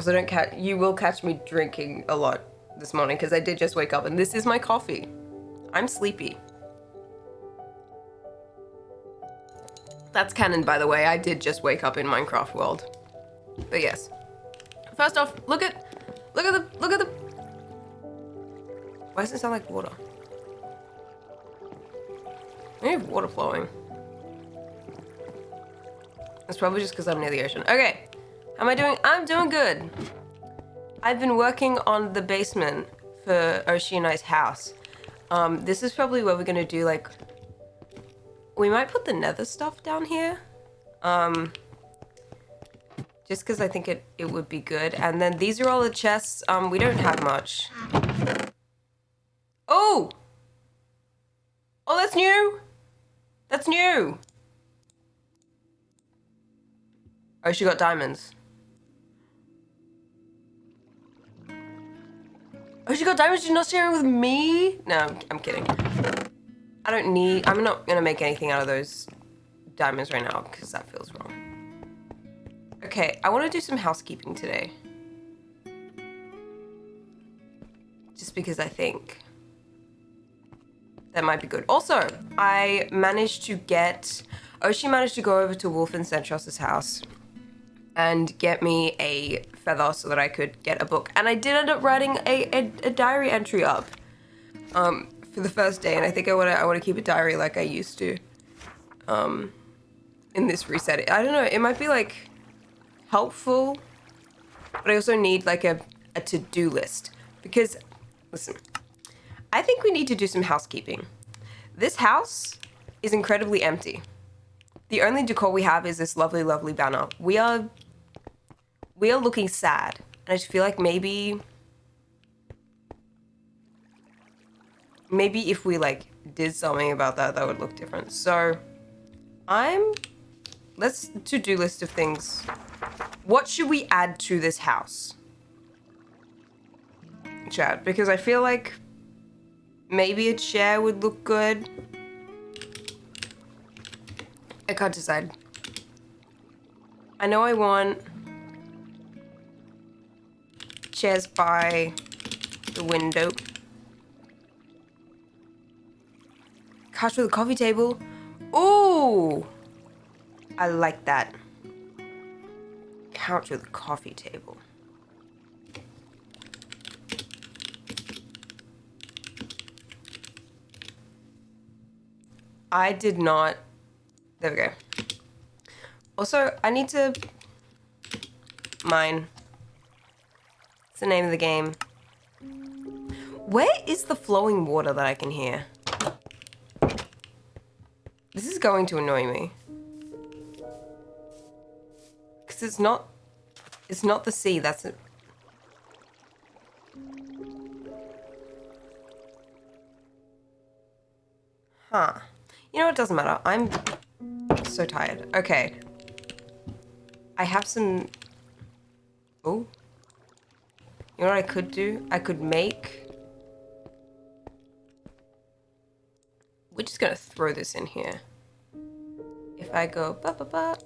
Also, you will catch me drinking a lot this morning because I did just wake up and this is my coffee. I'm sleepy. That's canon, by the way. I did just wake up in Minecraft world. But yes. First off, look at the. Why does it sound like water? I have water flowing. It's probably just because I'm near the ocean. Okay. How am I doing? I'm doing good. I've been working on the basement for Oshi and I's house. This is probably where we're gonna do like, we might put the nether stuff down here. Just because I think it would be good. And then these are all the chests. We don't have much. Oh! Oh, that's new! That's new! Oh, she got diamonds. Oh, she got diamonds? She's not sharing with me? No, I'm kidding. I'm not gonna make anything out of those diamonds right now because that feels wrong. Okay, I want to do some housekeeping today. Just because I think that might be good. Also, I managed to get... Oshi managed to go over to Wolf and Centros's house and get me a feather so that I could get a book. And I did end up writing a diary entry up for the first day. And I think I want to keep a diary like I used to in this reset. I don't know, it might be like helpful, but I also need like a to-do list. Because, listen, I think we need to do some housekeeping. This house is incredibly empty. The only decor we have is this lovely, lovely banner. We are looking sad. And I just feel like maybe if we like did something about that would look different. So let's to-do list of things. What should we add to this house? Chat, because I feel like maybe a chair would look good. I can't decide. I know I want chairs by the window. Couch with a coffee table. Ooh! I like that. Couch with a coffee table. I did not... There we go. Also, I need to mine. It's the name of the game. Where is the flowing water that I can hear? This is going to annoy me. Because it's not the sea, that's it. Huh. You know, it doesn't matter. I'm so tired. Okay. I have some... Oh. You know what I could do? I could make... We're just gonna throw this in here. If I go ba-ba-ba.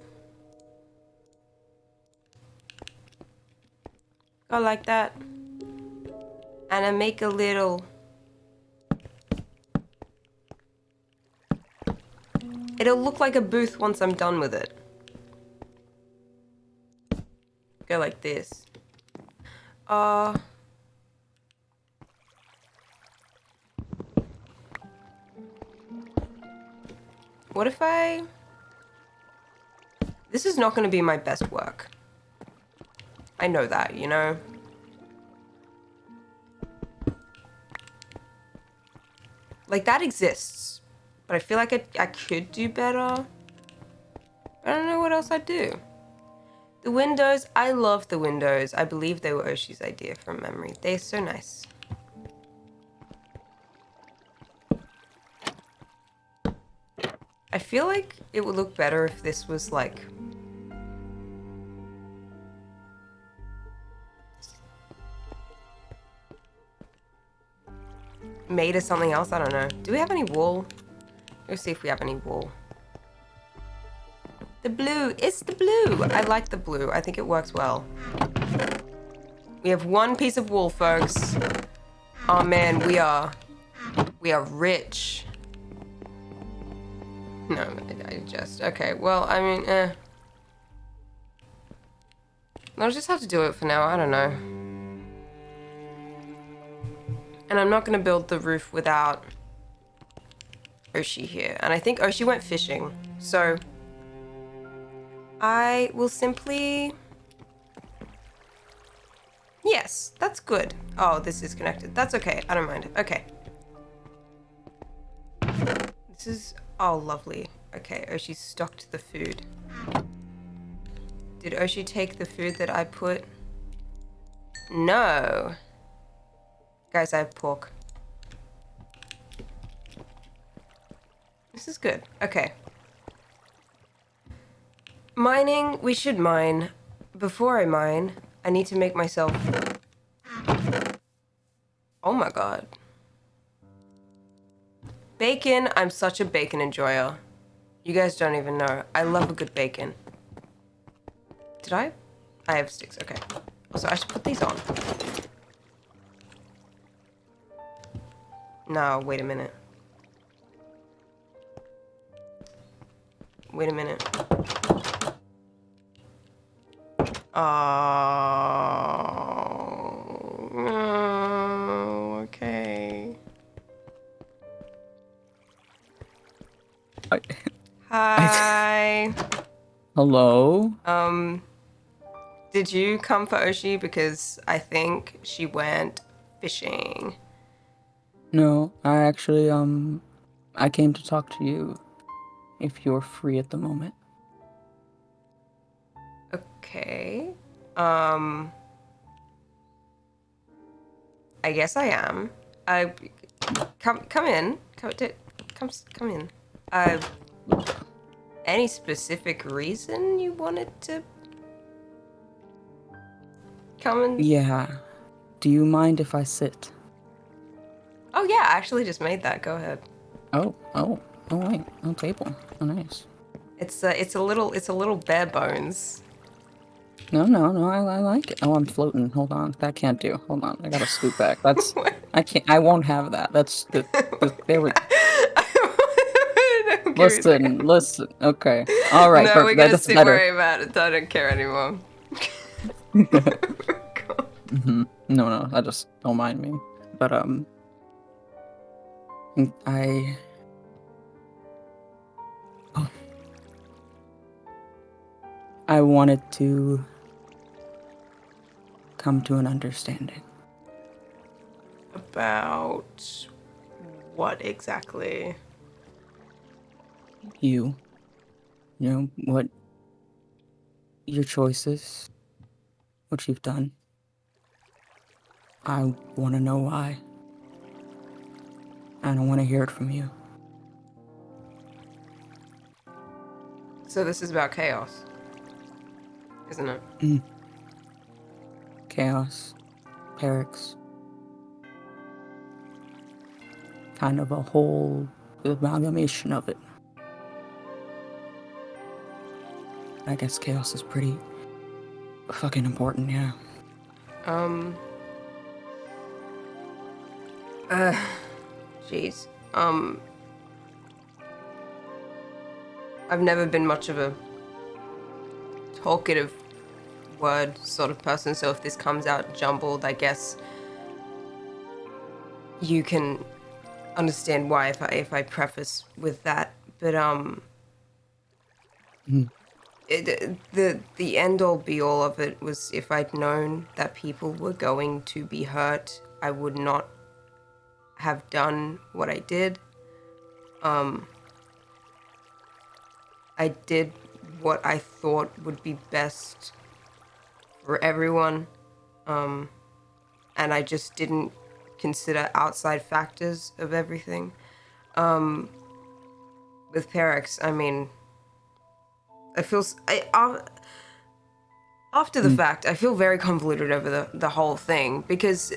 Go like that. And I make a little... It'll look like a booth once I'm done with it. Go like this. What if I... This is not going to be my best work. I know that, you know? Like, that exists. But I feel like I could do better. I don't know what else I'd do. The windows, I love the windows. I believe they were Oshi's idea from memory. They're so nice. I feel like it would look better if this was like... made of something else, I don't know. Do we have any wool? Let's see if we have any wool. The blue, it's the blue. I like the blue. I think it works well. We have one piece of wool, folks. Oh man, we are rich. No, I just, okay, well, I mean, I'll just have to do it for now, I don't know. And I'm not gonna build the roof without Oshi here. And I think Oshi went fishing, so I will simply... Yes, that's good. Oh, this is connected. That's okay, I don't mind. Okay. This is... Oh, lovely. Okay, Oshi stocked the food. Did Oshi take the food that I put? No. Guys, I have pork. This is good. Okay. Mining, we should mine. Before I mine, I need to make myself... Oh my god. Bacon, I'm such a bacon enjoyer. You guys don't even know. I love a good bacon. Did I? I have sticks, okay. Also, I should put these on. No, wait a minute. Wait a minute. Oh, okay. Hi. Hello? Did you come for Oshi? Because I think she went fishing. No, I actually, I came to talk to you if you're free at the moment. Okay. I guess I am. Come in. Come in. Any specific reason you wanted to come in? Yeah. Do you mind if I sit? Oh yeah, I actually just made that. Go ahead. Oh, wait. Oh, table. Oh, nice. It's a little bare bones. No, I like it. Oh, I'm floating. Hold on. That can't do. Hold on. I gotta scoot back. That's... I can't... I won't have that. That's the there we... Listen. Okay. All right. No, Perfect. we're gonna That's sit better. worry about it. I don't care anymore. No, I just don't mind me. But I wanted to come to an understanding. About what exactly? You know, what your choices, what you've done. I want to know why. And I want to hear it from you. So this is about chaos, isn't it? Chaos, Perix. Kind of a whole amalgamation of it. I guess chaos is pretty fucking important, yeah. Jeez. I've never been much of a talkative word sort of person, so if this comes out jumbled, I guess you can understand why if I preface with that. But the end all be all of it was if I'd known that people were going to be hurt, I would not have done what I did. I did what I thought would be best for everyone, and I just didn't consider outside factors of everything. With Perix, I mean, after the fact, I feel very convoluted over the whole thing, because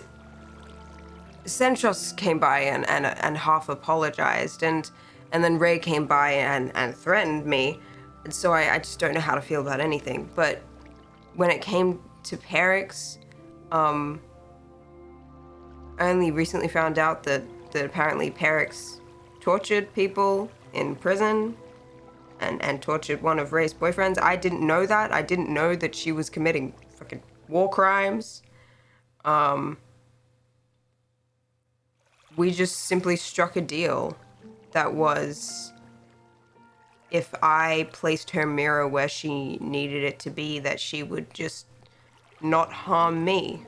Centros came by and half apologized, and then Ray came by and threatened me, and so I just don't know how to feel about anything. But when it came to Perix, I only recently found out that apparently Perix tortured people in prison and tortured one of Ray's boyfriends. I didn't know that. I didn't know that she was committing fucking war crimes. We just simply struck a deal that was, if I placed her mirror where she needed it to be, that she would just not harm me.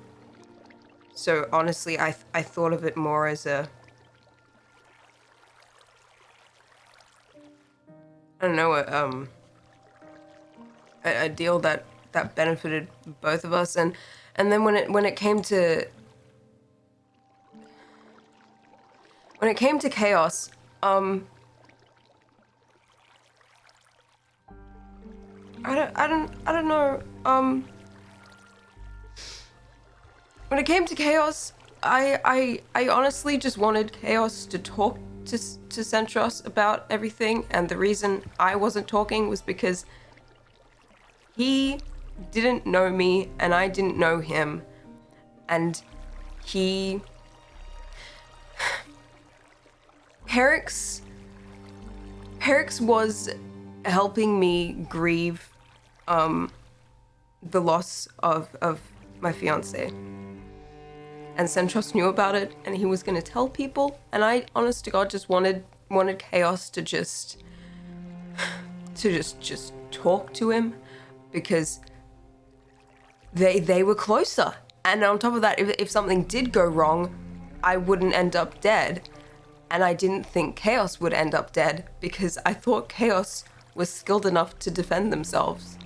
So honestly, I thought of it more as a, I don't know, a deal that benefited both of us. And then when it came to chaos, I don't know. When it came to chaos, I honestly just wanted Chaos to talk to Centros about everything, and the reason I wasn't talking was because he didn't know me and I didn't know him, and Perix was helping me grieve the loss of my fiance. And Centros knew about it, and he was gonna tell people. And I, honest to God, just wanted Chaos to just talk to him, because they were closer. And on top of that, if something did go wrong, I wouldn't end up dead. And I didn't think Chaos would end up dead, because I thought Chaos was skilled enough to defend themselves.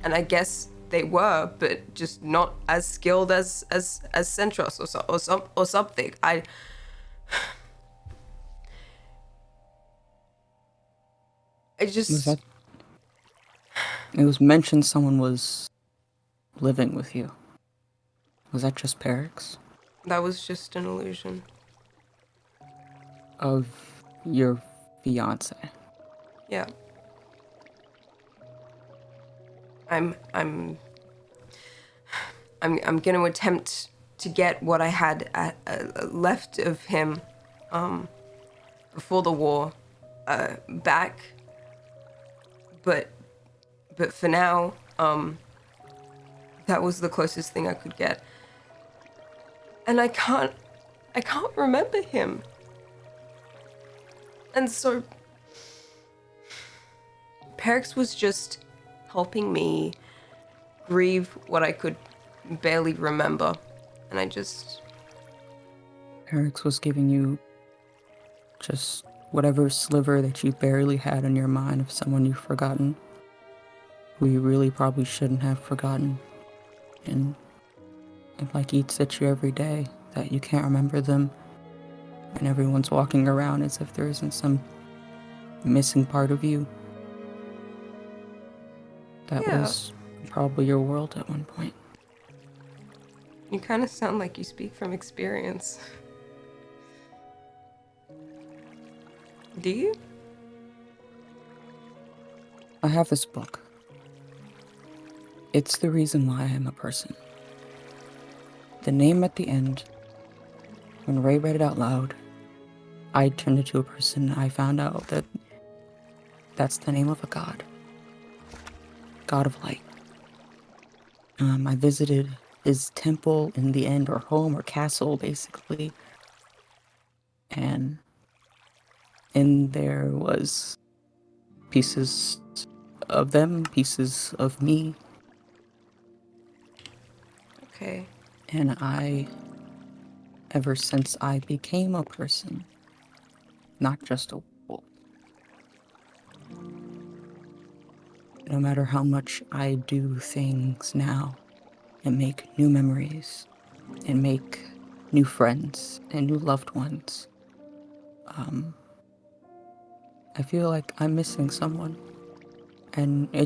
And I guess they were, but just not as skilled as Centros or something. It was mentioned someone was living with you. Was that just Perix? That was just an illusion. Of your fiance? Yeah. I'm gonna attempt to get what I had left of him before the war back, but for now, that was the closest thing I could get, and I can't remember him, and so Perix was just helping me grieve what I could barely remember. And Perix was giving you just whatever sliver that you barely had in your mind of someone you've forgotten, who you really probably shouldn't have forgotten. And it like eats at you every day that you can't remember them, and everyone's walking around as if there isn't some missing part of you. That was probably your world at one point. You kind of sound like you speak from experience. Do you? I have this book. It's the reason why I am a person. The name at the end, when Ray read it out loud, I turned into a person. I found out that that's the name of a god. God of light. I visited his temple in the end, or home, or castle, basically. And in there was pieces of them, pieces of me. Okay. And ever since I became a person, not just a wolf, no matter how much I do things now and make new memories and make new friends and new loved ones, I feel like I'm missing someone. And I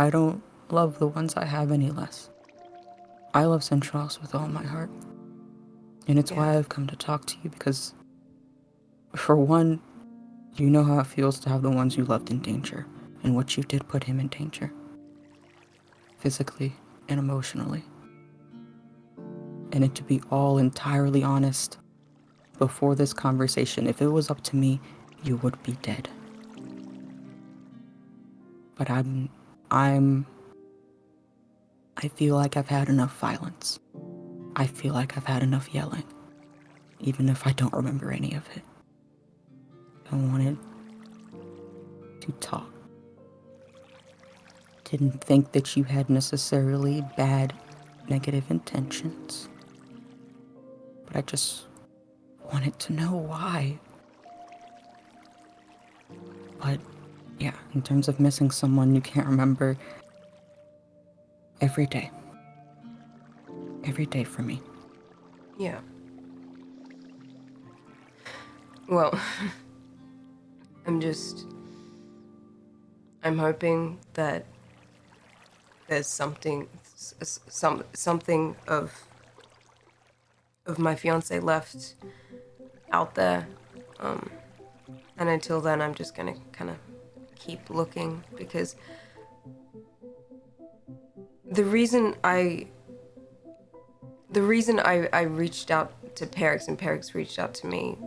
don't love the ones I have any less. I love Centros with all my heart. And it's why I've come to talk to you, because for one, you know how it feels to have the ones you loved in danger, and what you did put him in danger. Physically and emotionally. And it to be all entirely honest, before this conversation, if it was up to me, you would be dead. But I feel like I've had enough violence. I feel like I've had enough yelling, even if I don't remember any of it. I wanted to talk. Didn't think that you had necessarily bad, negative intentions. But I just wanted to know why. But yeah, in terms of missing someone you can't remember, every day. Every day for me. Yeah. Well, I'm hoping that there's something of my fiance left out there. And until then, I'm just gonna kind of keep looking, because the reason I reached out to Perix and Perix reached out to me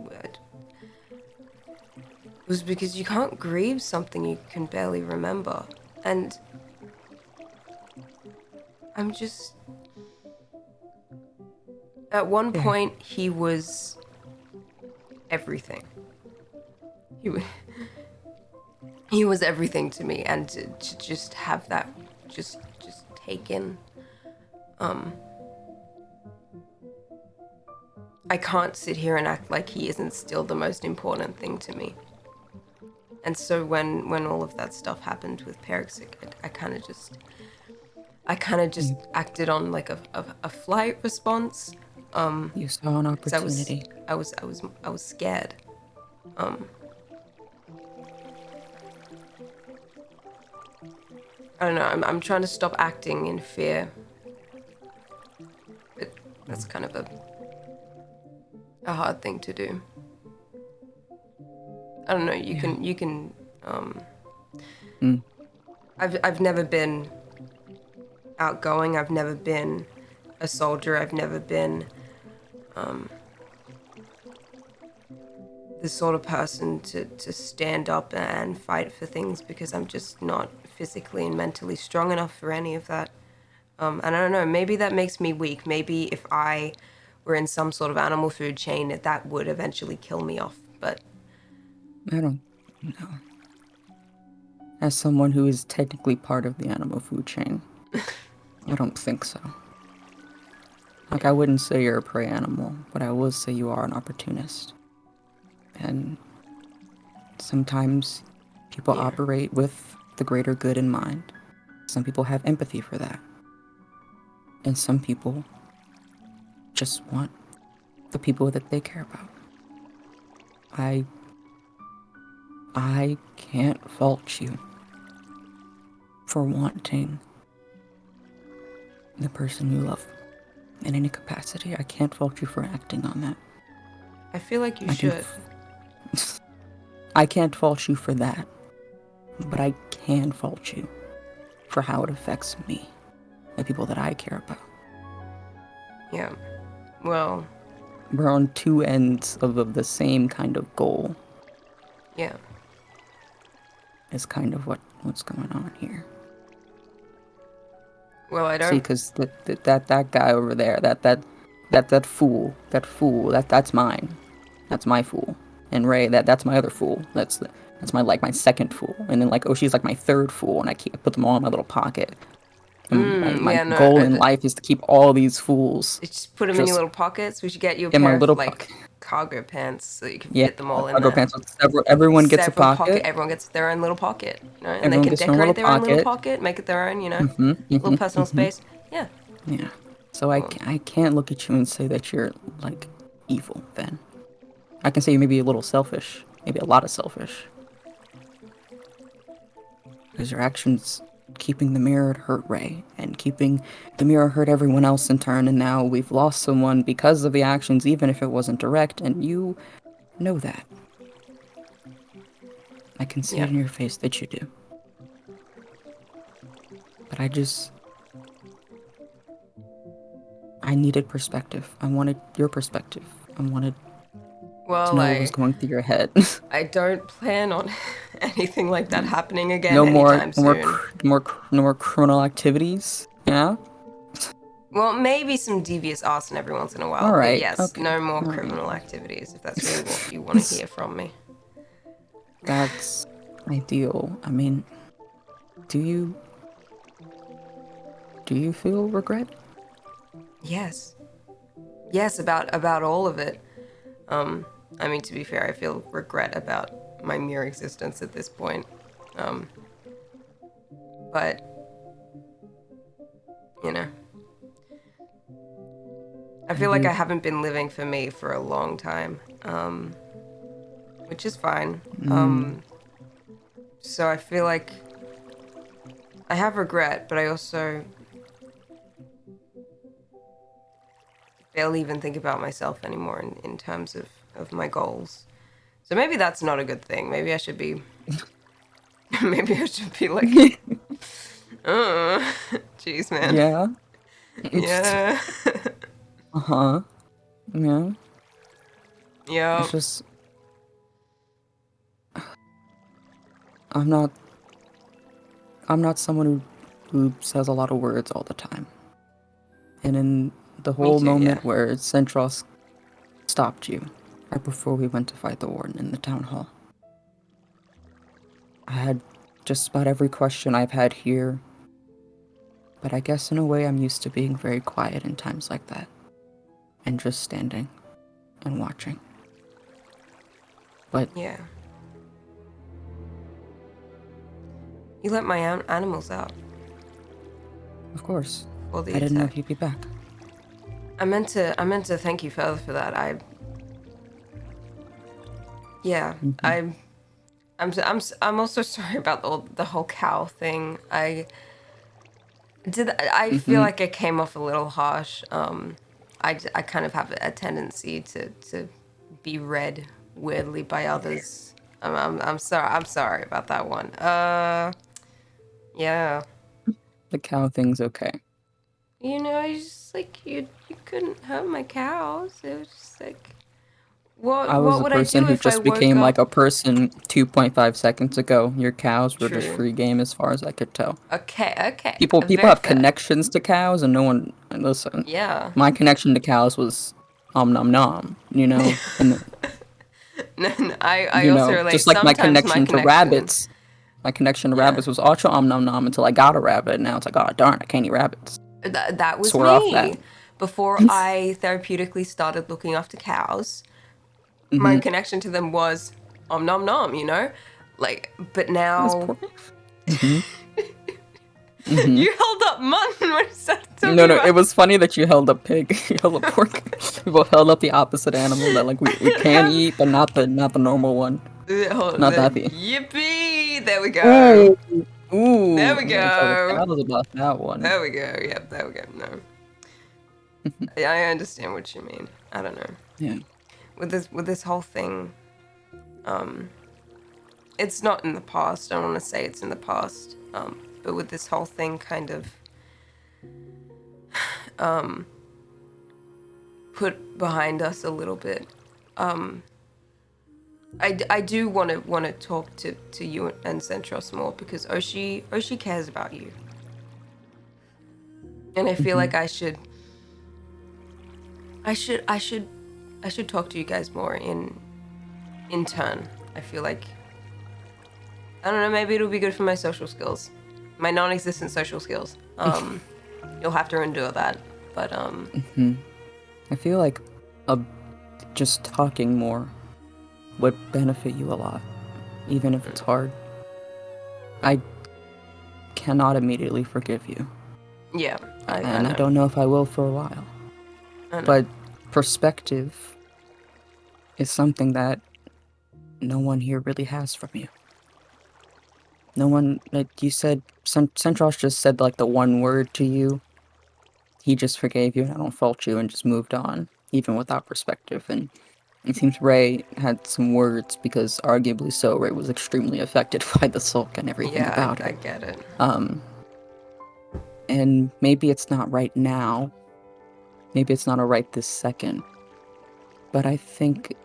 was because you can't grieve something you can barely remember. And I'm just... At one point, he was everything. He was everything to me, and to just have that just taken. I can't sit here and act like he isn't still the most important thing to me. And so when all of that stuff happened with Perix, I kind of just acted on like a flight response. You saw an 'Cause opportunity. I was scared. I don't know. I'm trying to stop acting in fear. But that's kind of a hard thing to do. I don't know. You can. I've never been outgoing. I've never been a soldier. I've never been the sort of person to stand up and fight for things, because I'm just not physically and mentally strong enough for any of that. And I don't know, maybe that makes me weak. Maybe if I were in some sort of animal food chain, that would eventually kill me off. But I don't know. As someone who is technically part of the animal food chain, I don't think so. Like, I wouldn't say you're a prey animal, but I will say you are an opportunist. And sometimes people operate with the greater good in mind. Some people have empathy for that. And some people just want the people that they care about. I can't fault you for wanting the person you love in any capacity. I can't fault you for acting on that. I feel like you should. I can't fault you for that, but I can fault you for how it affects me, the people that I care about. Yeah. Well, we're on two ends of the same kind of goal. Yeah. Is kind of what's going on here. Well, I don't see, because that guy over there, that fool, that's mine. That's my fool. And Ray, that's my other fool. That's my second fool. And then she's like my third fool, and I put them all in my little pocket. And my goal in life is to keep all these fools. Just put them in your little pockets. We should get you a pair of cargo pants so you can fit them all in there. Cargo pants. Everyone gets a pocket. Everyone gets their own little pocket, you know, and everyone they can decorate their own little pocket, make it their own, you know, little personal space. Yeah. Yeah. So I can't look at you and say that you're like evil. Then I can say you may be a little selfish, maybe a lot of selfish, because your actions keeping the mirror hurt Ray, and keeping the mirror hurt everyone else in turn, and now we've lost someone because of the actions, even if it wasn't direct, and you know that. I can see it in your face that you do. But I I needed perspective. I wanted your perspective. I wanted to Well, know what was going through your head. I don't plan on anything like that happening again No more, anytime soon. no more criminal activities. Yeah. Well, maybe some devious arson every once in a while, All but right. yes, Okay. no more All right. criminal activities if that's really what you want to hear from me. That's ideal. I mean, do you feel regret? Yes. Yes, about all of it. I mean, to be fair, I feel regret about my mere existence at this point. But you know, I feel like I haven't been living for me for a long time, which is fine. So I feel like I have regret, but I also barely even think about myself anymore in terms of my goals. So maybe that's not a good thing. Maybe I should be. Maybe I should be like, jeez, man. Yeah. Yeah. Uh-huh. Yeah. Yeah. It's just I'm not someone who says a lot of words all the time. And in the Me whole too, yeah. moment where Centros stopped you, right before we went to fight the warden in the town hall, I had just about every question I've had here. But I guess in a way I'm used to being very quiet in times like that. And just standing and watching. But Yeah. You let my animals out. of course, For the I didn't know attack. if you'd be back. I meant to thank you further for that. Yeah, Mhm. I'm also sorry about the whole cow thing. I feel Mhm. like I came off a little harsh. I kind of have a tendency to be read weirdly by others. I'm sorry about that one. Yeah. The cow thing's okay. You know, it's just like you couldn't hurt my cows. It was just like I was what a would I person do who if I just woke became like up? a person 2.5 seconds ago. Your cows were just True. free game as far as I could tell. Okay. People Very have fair. connections to cows and no one and listen. Yeah. My connection to cows was nom nom, you know? And No, I also relate. just like my Sometimes my connection to connection. rabbits. My connection to Yeah. rabbits was also nom nom until I got a rabbit. Now it's like, oh darn, I can't eat rabbits. That was Swear off that. me. Before I therapeutically started looking after cows, my Mm-hmm. connection to them was nom nom, you know? Like, but That's now poor. Mm-hmm. Mm-hmm. you held up mutton when you started No, talking no, it about was funny that you held up pig. You held up pork. We both held up the opposite animal that like we can have eat, but not the normal one. hold Not on, that thing. yippee! There we Hey! go. Ooh, There we I'm gonna tell the go. cows about that one. There we go. Yep, there we go. No. I understand what you mean. I don't know. Yeah. With this whole thing, it's not in the past. I don't want to say it's in the past. But with this whole thing kind of put behind us a little bit, I do want to talk to you and Centros more because Oshi cares about you, and I feel Mm-hmm. like I should talk to you guys more in turn. I feel like I don't know. Maybe it'll be good for my social skills, my non-existent social skills. You'll have to endure that, but I feel like uh, just talking more would benefit you a lot, even if it's hard. I cannot immediately forgive you, yeah, I and I know, don't know if I will for a while. I know. But perspective is something that no one here really has from you. No one, like you said, Centros just said like the one word to you. He just forgave you and I don't fault you and just moved on, even without perspective. And it seems Ray had some words because arguably so, Ray was extremely affected by the sulk and everything Yeah, about I it. get it. And maybe it's not right now, Maybe it's not a right this second, but I think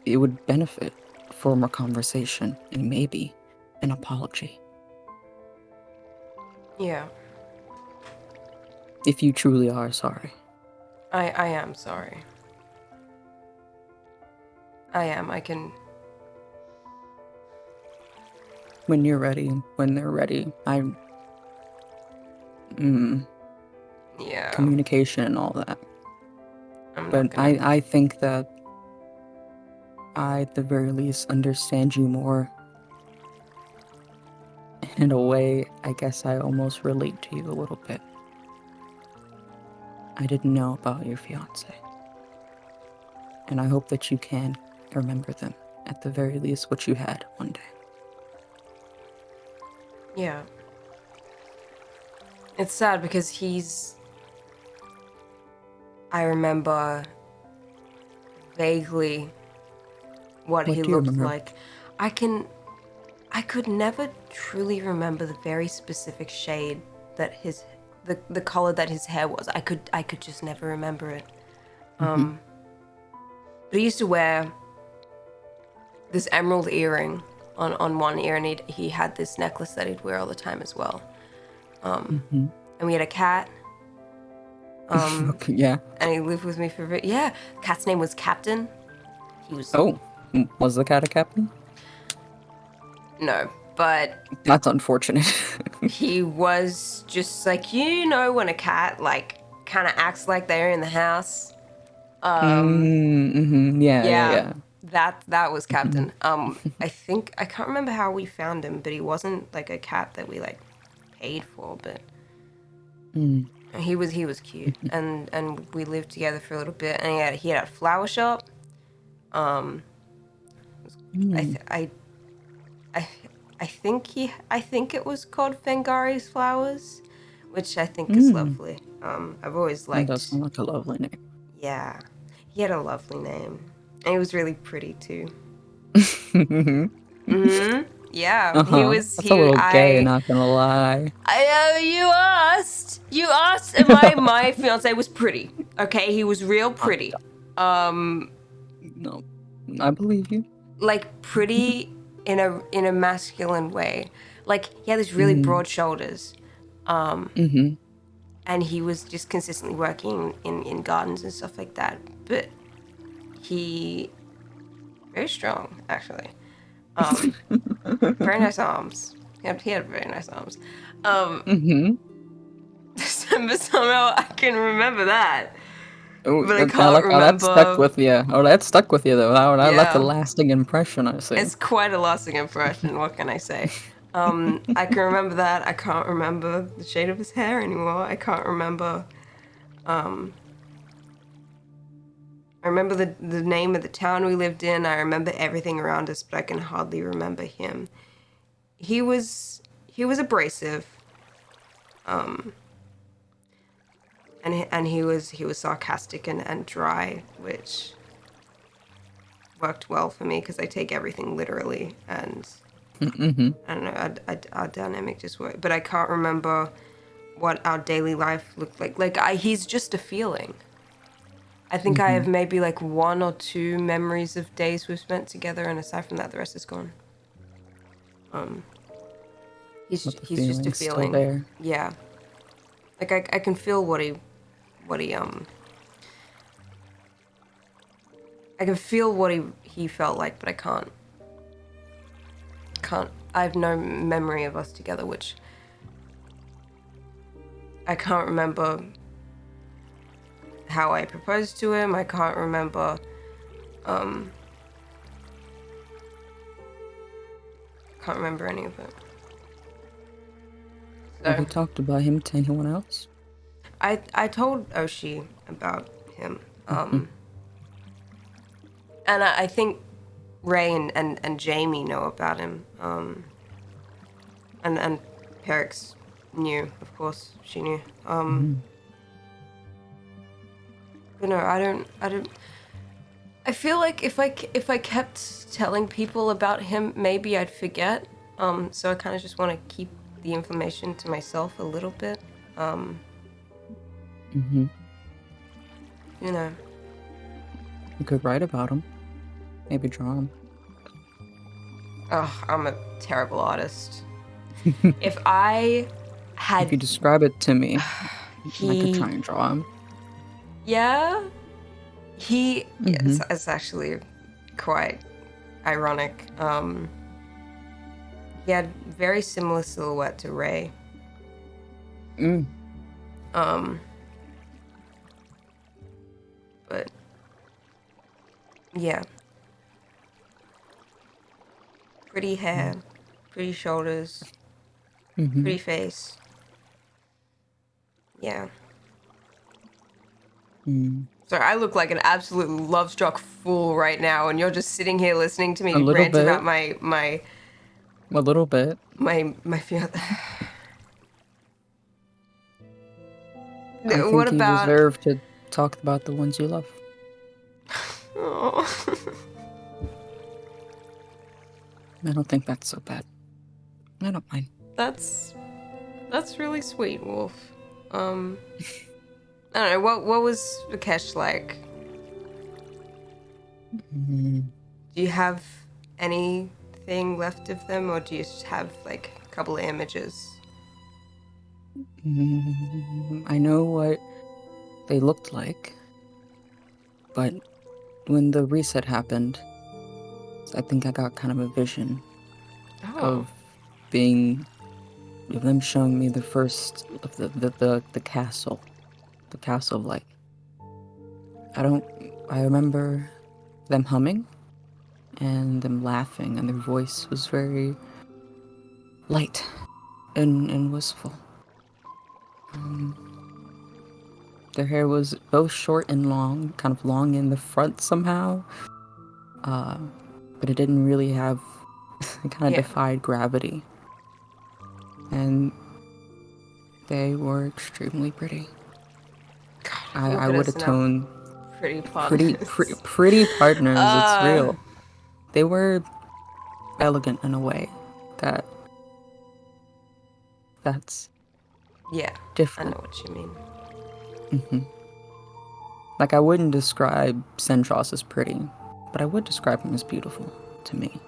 it would benefit for more conversation and maybe an apology. Yeah, If you truly are sorry. I am sorry. I am. I can. When you're ready, when they're ready, Yeah. communication and all that. I'm not But gonna. I think that I, at the very least, understand you more. And in a way, I guess I almost relate to you a little bit. I didn't know about your fiance. And I hope that you can remember them, at the very least, what you had one day. Yeah. It's sad because he's. I remember vaguely what What he do you looked remember? like. I could never truly remember the very specific shade that the color that his hair was. I could just never remember it. But he used to wear this emerald earring on one ear, and he had this necklace that he'd wear all the time as well. And we had a cat. Okay, yeah. And he lived with me for a bit. Yeah, cat's name was Captain. He was Oh, was the cat a captain? no, but That's unfortunate. he was just like, you know, when a cat like kind of acts like they're in the house. Yeah. That was Captain. I think I can't remember how we found him, but he wasn't like a cat that we like paid for, but he was cute, and we lived together for a little bit, and he had a flower shop. I think it was called Fangari's Flowers, which I think is lovely. I've always That does liked. sound like a lovely name. Yeah, he had a lovely name, and he was really pretty too. Yeah, he Uh-huh. was. That's a little gay, I. not gonna lie. You asked. You asked, and my fiance was pretty. Okay, he was real pretty. No, I believe you. Like pretty in a masculine way. Like he had these really broad shoulders. And he was just consistently working in gardens and stuff like that. But he very strong actually. Very nice arms. He had very nice arms. But somehow I can remember that. Oh, But I I can't like how that stuck remember. with you. Oh, that stuck with you though. That left a Yeah. lasting impression, I see. It's quite a lasting impression, what can I say? I can remember that. I can't remember the shade of his hair anymore. I can't remember. I remember the name of the town we lived in. I remember everything around us, but I can hardly remember him. He was abrasive. And he was sarcastic and dry, which worked well for me because I take everything literally, and I don't know, our dynamic just worked. But I can't remember what our daily life looked like. He's just a feeling. I think I have maybe like 1 or 2 memories of days we've spent together, and aside from that, the rest is gone. He's But the just a feeling's still feeling. there. Yeah, like I can feel what he I can feel what he felt like, but I can't. I have no memory of us together, which I can't remember how I proposed to him. I can't remember. Can't remember any of it. Have you So talked about him to anyone else? I told Oshi about him. And I think Ray and Jamie know about him. And Perix knew, of course, she knew. But no, I don't. I feel like if I kept telling people about him, maybe I'd forget. So I kind of just want to keep the information to myself a little bit. you know. You could write about them. Maybe draw them. Oh, I'm a terrible artist. If I If you had, describe it to me, I could try he, and draw them. yeah, Mm-hmm. it's actually quite ironic. He had very similar silhouette to Ray. Mm. Um, but yeah, pretty hair, pretty shoulders, Mm-hmm. pretty face. Yeah. Mm. So I look like an absolute love-struck fool right now, and you're just sitting here listening to A me little rant about bit. my A little bit. my fiance. I What think you about? deserve to talk about the ones you love. Oh, I don't think that's so bad. I don't mind. that's really sweet, Wolf. Um, I don't know. What was Vikesh like? Mm. Do you have anything left of them, or do you just have like a couple of images? I know what they looked like, but when the reset happened, I think I got kind of a vision Oh, of of them showing me the first of the castle, the castle of light. I remember them humming and them laughing, and their voice was very light and wistful. Um, their hair was both short and long, kind of long in the front somehow, but it didn't really have, it kind of yeah. defied gravity. And they were extremely pretty. God, look I at would us and our atone pretty partners. pretty partners, it's uh, real. They were elegant in a way that that's yeah, I different. know what you mean. Hmm. Like, I wouldn't describe Centros as pretty, but I would describe him as beautiful to me.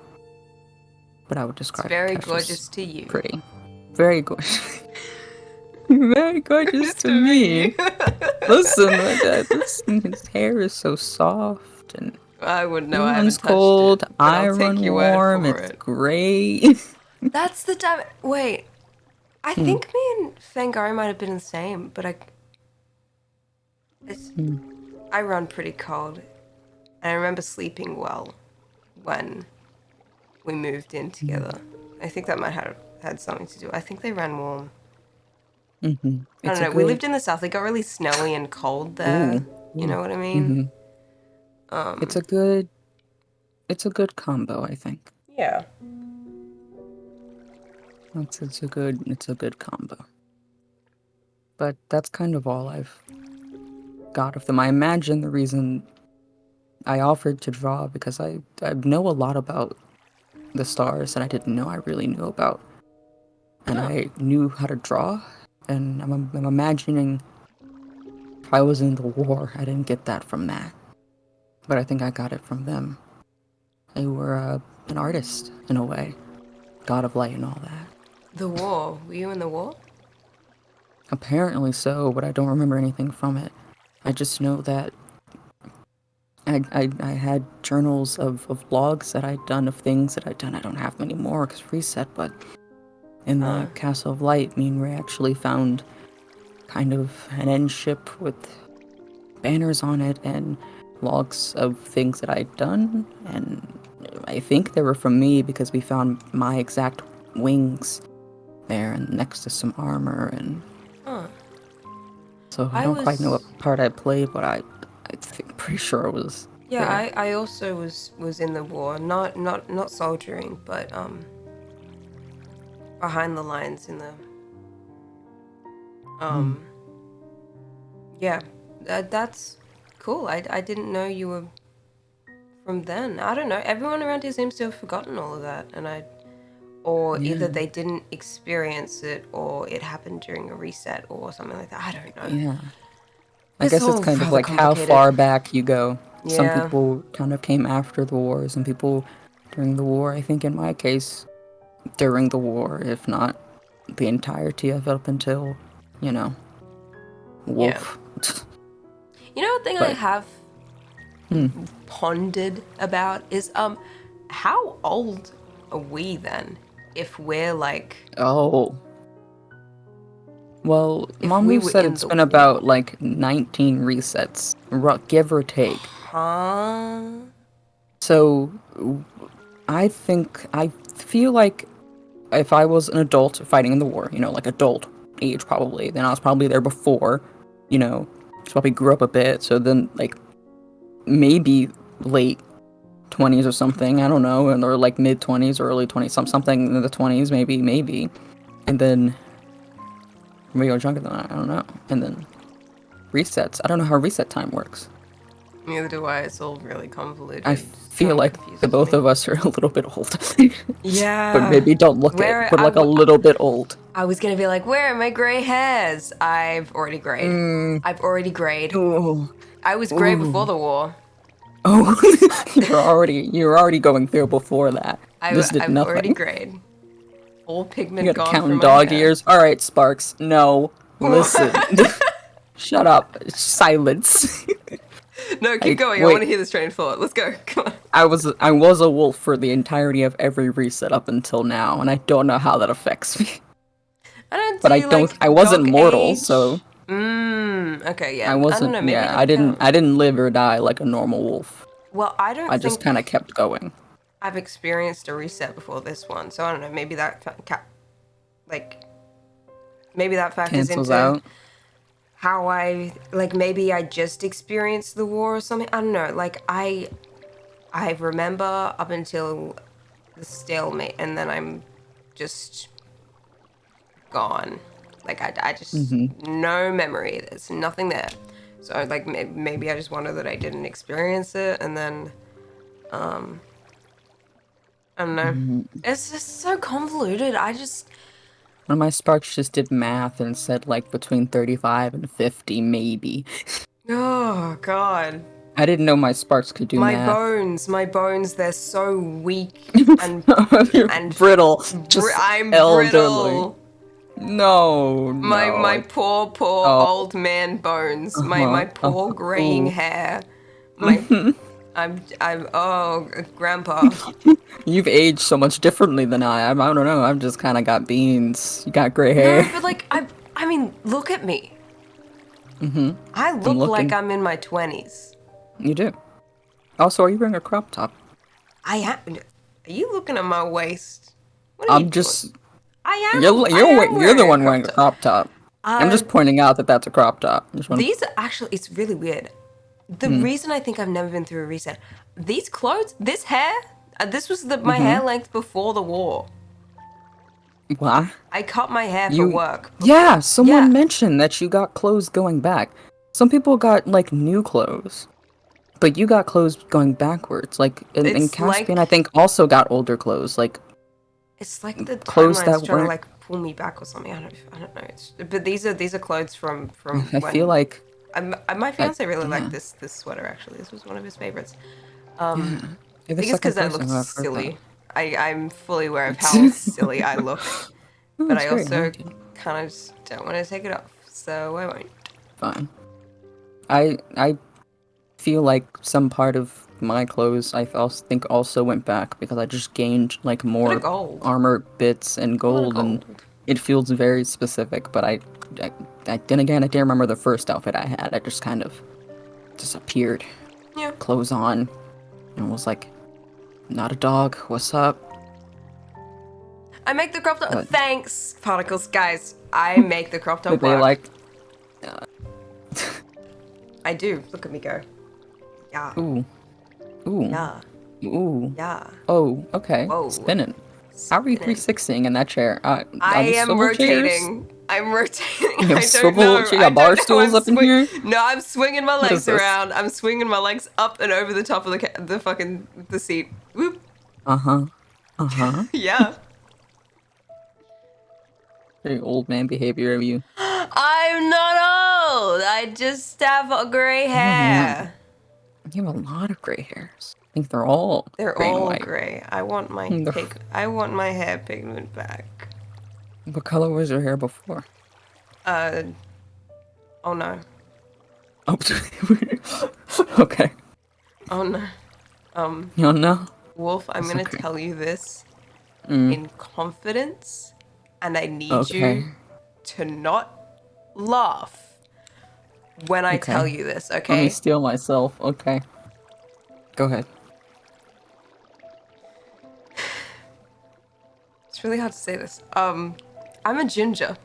But I would It's describe very Kesh as gorgeous to you. pretty. Very gorgeous. Very gorgeous Just to to me. me. Listen, his hair is so soft, and I wouldn't he know. I runs haven't touched it, cold, but I I'll take run your word warm, for it's it. great. That's the time. Wait, I Hmm. think me and Fangari might have been the same, but it's, Hmm. I run pretty cold. And I remember sleeping well when we moved in Hmm. together. I think that might have had something to do. I think they ran warm. Hmm. I don't It's a know. We good. lived in the south. It got really snowy and cold there. Ooh. You Ooh. know what I mean? Hmm. It's Um, a good. It's a good combo, I think. yeah. It's a good combo. But that's kind of all I've got of them. I imagine the reason I offered to draw because I know a lot about the stars that I didn't know I really knew about, and Oh, I knew how to draw. And I'm imagining if I was in the war, I didn't get that from that, but I think I got it from them. They were an artist in a way, god of light and all that. the war. Were you in the war? Apparently so, but I don't remember anything from it. I just know that I had journals of logs that I'd done, of things that I'd done. I don't have them anymore because reset, but in Huh. the Castle of Light, me and Ray actually found kind of an end ship with banners on it and logs of things that I'd done. And I think they were from me because we found my exact wings there and next to some armor. And Huh. so I I don't quite know was. what part I played, but I think pretty sure it was Yeah, there. I also was in the war. Not soldiering, but behind the lines in the Mm. um. Yeah, that's cool. I didn't know you were from then. I don't know. Everyone around here seems to have forgotten all of that, and or either Yeah, they didn't experience it, or it happened during a reset, or something like that. I don't know. yeah. I It's guess it's all kind of rather like how complicated. far back you go. Some Yeah. people kind of came after the war, some people during the war. I think in my case, during the war, if not the entirety of it up until, you know, Yeah. Wolf. You know, one thing I But, have hmm. pondered about is how old are we then? If we're like, Oh. Well, if Mom we Move were said in it's the been war. about like 19 resets, give or take. Huh? So I feel like if I was an adult fighting in the war, you know, like adult age probably, then I was probably there before, you know, just probably grew up a bit. So then like maybe late 20s or something, I don't know, and or like mid 20s or early 20s, something in the 20s, maybe, and then maybe I was younger than that, I don't know, and then resets. I don't know how reset time works. Neither do I. It's all really I convoluted. It feel kind of like the confuses both me. of us are a little bit old, but Yeah. maybe don't look it, Where but like a little bit old. I was gonna be like, where are my gray hairs? I've already grayed. Mm, I've already grayed. ooh, I was gray before ooh. the war. Oh, you're already going through before that. This did I've already nothing. grayed. All You pigment gotta gone count from in my dog hair. ears. All right, Sparks. No, listen. Shut up. Silence. No, keep going. I want Wait. to hear this train of thought. Let's go. Come on. I was a wolf for the entirety of every reset up until now, and I don't know how that affects me. I don't But do like I wasn't dog mortal, so age. Okay, I yeah. I don't wasn't. know. Maybe I Yeah, don't count. I didn't live or die like a normal wolf. Well, I don't I just think kind of kept going. I've experienced a reset before this one, so I don't know. Maybe that like maybe that factors Cancels into out. how I like. Maybe I just experienced the war or something. I don't know. Like I remember up until the stalemate, and then I'm just gone. Like I just Mm-hmm. no memory. There's nothing there. So like maybe I just wonder that I didn't experience it, and then I don't know. Mm-hmm. It's just so convoluted. I just One of my sparks just did math and said like between 35 and 50, maybe. oh god. I didn't know my sparks could do math. My bones, they're so weak and You're and brittle, just I'm elderly. brittle. No, no. My poor Oh, old man bones. uh-huh, My poor graying Ooh. hair. My I'm oh grandpa. You've aged so much differently than I don't know. I've just kind of got beans. You got gray No, hair. but like I mean, look at me. Mm-hmm. I I'm look like looking. I'm in my 20s. You do. Also, are you wearing a crop top? I am. Are you looking at my waist? What are you I'm doing? just. You're I am you're the wearing a one crop wearing a top. crop top. I'm Uh, just pointing out that that's a crop top. Just want. these are actually, it's really weird. The Hmm. reason I think I've never been through a reset, these clothes, this hair, this was my Mm-hmm. hair length before the war. What? I cut my hair for You. work. Yeah, someone Yeah, mentioned that you got clothes going back. Some people got like new clothes, but you got clothes going backwards. Like in it's Caspian, like I think also got older clothes, like it's like the clothes timeline's that trying to weren't. like pull me back or something. I don't know. But these are clothes from I feel when like. my fiance really liked Yeah. this sweater actually. This was one of his favorites. Yeah. I You're the think it's second because I look person who I've heard that. silly. I'm fully aware of how silly I look, Oh, but that's I great. I also like it. kind of just don't want to take it off, so I won't. Fine. I feel like some part of my clothes I also think also went back because I just gained like Bit of more gold. armor bits and A lot of gold, and gold. it feels very specific. But I, then again I didn't remember the first outfit I had. I just kind of disappeared, Yeah. clothes on, and was like, not a dog. What's up? I make the crop top. But Thanks, particles, guys. I make the crop top did they work. like? I do. Look at me go. Yeah. Ooh, ooh, Yeah. ooh. Yeah. Oh, okay. Whoa. Spinning. How are you Spinning. 360ing in that chair? I Are these am swivel chairs? rotating. I'm rotating. You have I don't swivel. know. You I got bar don't know. stools up in here. No, I'm swinging my What is legs this? around. I'm swinging my legs up and over the top of the fucking the seat. Whoop. Uh huh. Uh huh. Yeah. Very old man behavior of you. I'm not old. I just have a gray hair. You have a lot of gray hairs. I think they're all They're gray and all white. gray. I want my I want my hair pigment back. What color was your hair before? Oh no. Oh, okay. Oh no. You don't know? Wolf, I'm gonna okay. tell you this in confidence, and I need you to not laugh when I tell you this, okay? Let me steal myself. Okay. Go ahead. It's really hard to say this. I'm a ginger.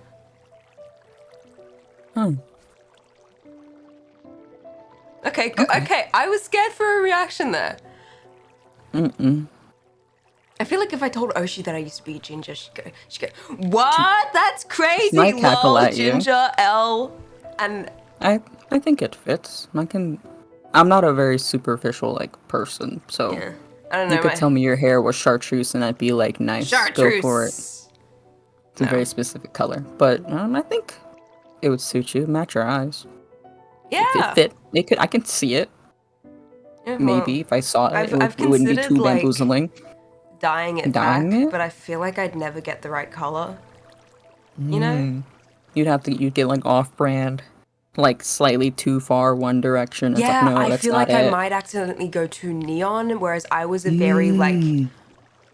Oh. Okay, okay. I was scared for a reaction there. I feel like if I told Oshi that I used to be a ginger, she'd go, what? That's crazy, might cackle lol, at you. ginger, L. And I think it fits. I'm not a very superficial person, so yeah, I don't know. you could tell me your hair was chartreuse and I'd be like, nice, chartreuse. Go for it. It's a very specific color, but I think it would suit you, match your eyes. Yeah. It fit. I can see it. Yeah, Maybe if I saw it, it wouldn't be too bamboozling. Dyeing it back, but I feel like I'd never get the right color. You know? You'd get off-brand, slightly too far one direction. It's Yeah, no, I that's feel not like I it. might accidentally go too neon, whereas I was a very rich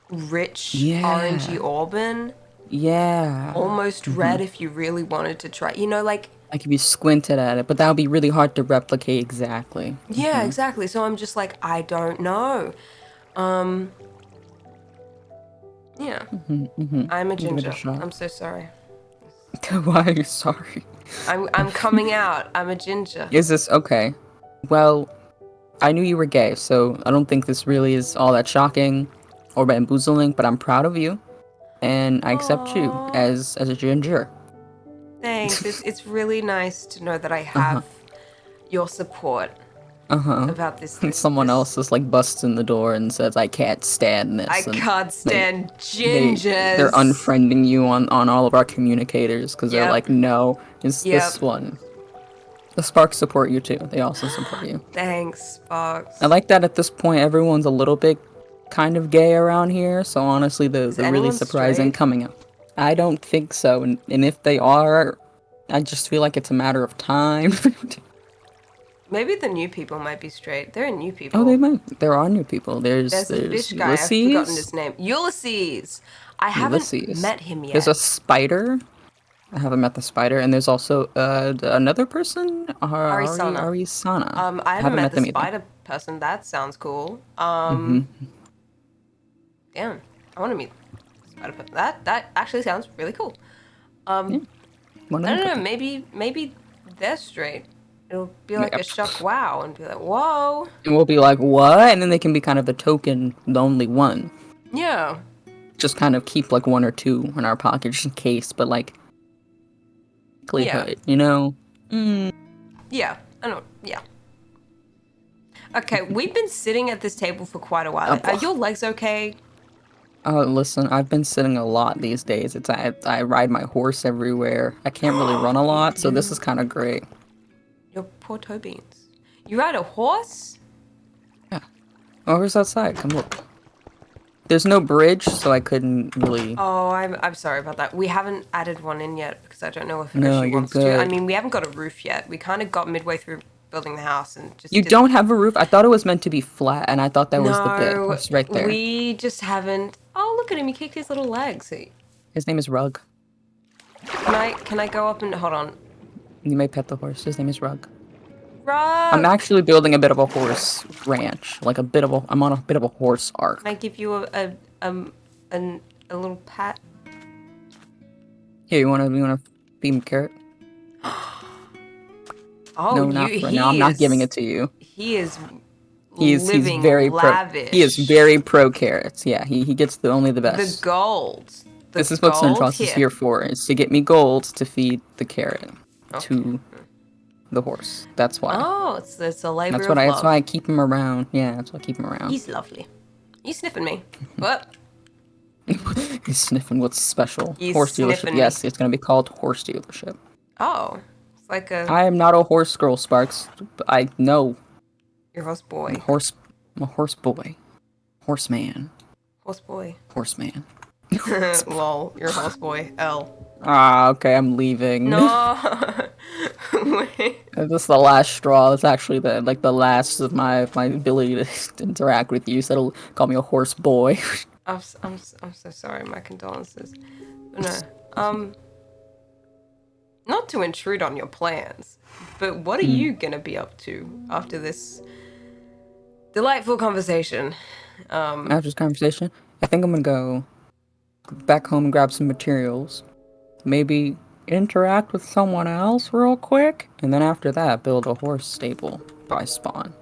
orangey auburn. Yeah. Almost red if you really wanted to try. Like if you squinted at it, but that would be really hard to replicate exactly. Yeah, exactly. So I'm just like, I don't know. Yeah. I'm a ginger. I'm so sorry. Why are you sorry? I'm coming out. I'm a ginger. Is this okay? Well, I knew you were gay, so I don't think this really is all that shocking or bamboozling, but I'm proud of you, and I accept you as a ginger. Thanks. It's really nice to know that I have your support about this. Someone else just busts in the door and says, "I can't stand this." I can't stand gingers. They're unfriending you on all of our communicators because they're like, "No, it's this one." The Sparks support you too. They also support you. Thanks, Sparks. I like that at this point everyone's a little bit kind of gay around here. So honestly, the really surprising coming up. I don't think so, and if they are, I just feel like it's a matter of time. Maybe the new people might be straight. They're new people. Oh, they might. There are new people. There's a fish guy. Ulysses. I've forgotten his name. Ulysses. I haven't met him yet. There's a spider. I haven't met the spider, and there's also another person. Arisana. I haven't met the spider person. That sounds cool. Damn, I want to meet the spider person. That actually sounds really cool. I don't know. Maybe they're straight. It'll be like a shock wow and be like, whoa. And we'll be like, what? And then they can be kind of the token, the only one. Yeah. Just kind of keep one or two in our pocket just in case, but likelihood, you know? Yeah, I know. Yeah. Okay, we've been sitting at this table for quite a while. Are your legs okay? Oh, listen, I've been sitting a lot these days. I ride my horse everywhere. I can't really run a lot, so this is kind of great. Your poor toe beans. You ride a horse? Yeah. Oh, where's outside? Come look. There's no bridge, so I couldn't really... Oh, I'm sorry about that. We haven't added one in yet because I don't know if Oshi wants to. I mean, we haven't got a roof yet. We kind of got midway through building the house and just... You don't have a roof? I thought it was meant to be flat, and I thought that was the bit. It's right there. We just haven't... Oh, look at him. He kicked his little legs. His name is Rug. Can I go up and... Hold on. You may pet the horse. His name is Rug. Rug! I'm actually building a bit of a horse ranch. I'm on a bit of a horse arc. Can I give you a little pat? Here, you wanna feed him carrot? Oh, no, not for now. I'm not giving it to you. He's very lavish. He is very pro carrots. Yeah, he gets only the best. The gold. This is what Suntross is here for. Is to get me gold to feed the carrot to the horse. That's why. Oh, it's a labor of love. That's why I keep him around. Yeah, that's why I keep him around. He's lovely. He's sniffing me. What? He's sniffing what's special. He's horse dealership. sniffing Yes, it's gonna be called horse dealership. Oh, It's like a I am not a horse girl, Sparks. I know. your horse I'm boy. a horse boy. Horseman. Horse boy. Horseman. Lol, you're a horse boy. L. Ah, okay, I'm leaving. No. Wait. This is the last straw. It's actually the last of my ability to interact with you. So it'll call me a horse boy. I'm so sorry. My condolences. No. Not to intrude on your plans, but what are you gonna be up to after this delightful conversation? After this conversation, I think I'm gonna go back home and grab some materials. Maybe interact with someone else real quick, and then after that, build a horse stable by spawn.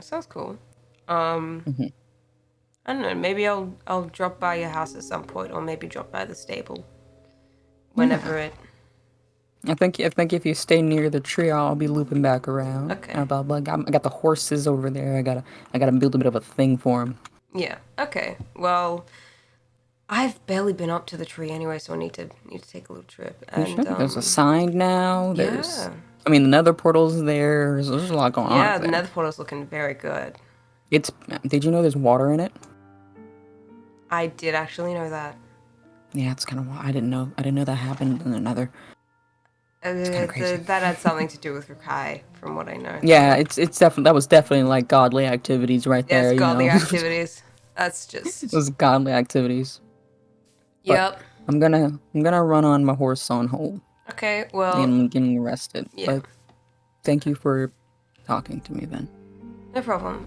Sounds cool. Mhm. I don't know. Maybe I'll drop by your house at some point, or maybe drop by the stable whenever it. I think if you stay near the tree, I'll be looping back around. Okay. I got the horses over there. I gotta build a bit of a thing for them. Yeah. Okay. Well, I've barely been up to the tree anyway, so I need to take a little trip. And There's a sign now. There's, yeah. I mean, the Nether portal's there. There's a lot going on. Yeah, up the there. nether portal's looking very good. It's. Did you know there's water in it? I did actually know that. Yeah, it's kind of. I didn't know. I didn't know that happened in the Nether. kinda crazy. That had something to do with Rukai, from what I know. Yeah, it's definitely that was definitely like godly activities right there. Yes, godly you know? activities. That's just. Those godly activities. Yep. I'm gonna run on my horse on hold. Okay. Well. And I'm getting rested. Yeah. But thank you for talking to me then. No problem.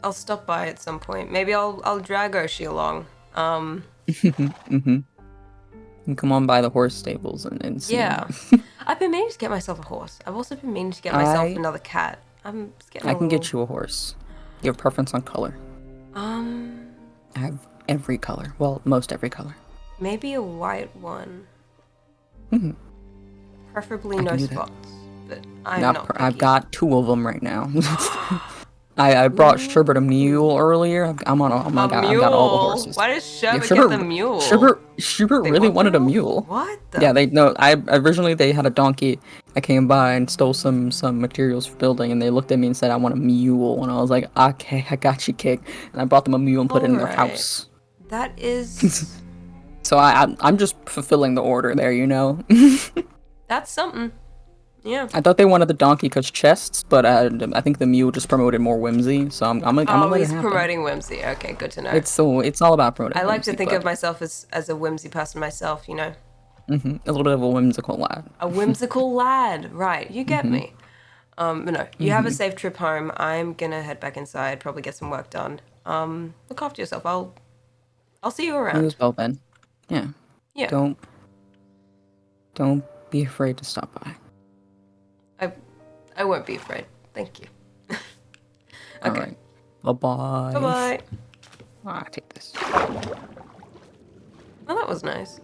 I'll stop by at some point. Maybe I'll drag Oshi along. Mm-hmm. And come on by the horse stables and see. Yeah. I've been meaning to get myself a horse. I've also been meaning to get myself another cat. I'm just getting I can get you a horse. You have preference on color. I have every color. Well, most every color. Maybe a white one. Mhm. Preferably I no can do that. spots. But I'm not picky. I've got 2 of them right now. I brought Sherbert a mule earlier. I've got all the horses. Why does Sherbert Sherbert get the mule? Sherbert really wanted a mule. What? Yeah, they know. I originally they had a donkey. I came by and stole some materials for building, and they looked at me and said, "I want a mule." And I was like, "Okay, I got you, kid." And I brought them a mule and put it in their Alright. house. That is. So I'm just fulfilling the order there, you know. That's something. Yeah. I thought they wanted the donkey because chests, but I think the mule just promoted more whimsy. So I'm gonna let it he's happen. promoting whimsy. Okay, good to know. It's all about promoting. I like to whimsy, think but, of myself as a whimsy person myself, you know. a little bit of a whimsical lad. A whimsical lad, right? You get me. But no, you have a safe trip home. I'm gonna head back inside, probably get some work done. Look after yourself. I'll see you You around. as well, Ben. Yeah. Yeah. Don't be afraid to stop by. I won't be afraid. Thank you. Okay. All right. Bye-bye. Bye bye. Ah, take this. Well, that was nice.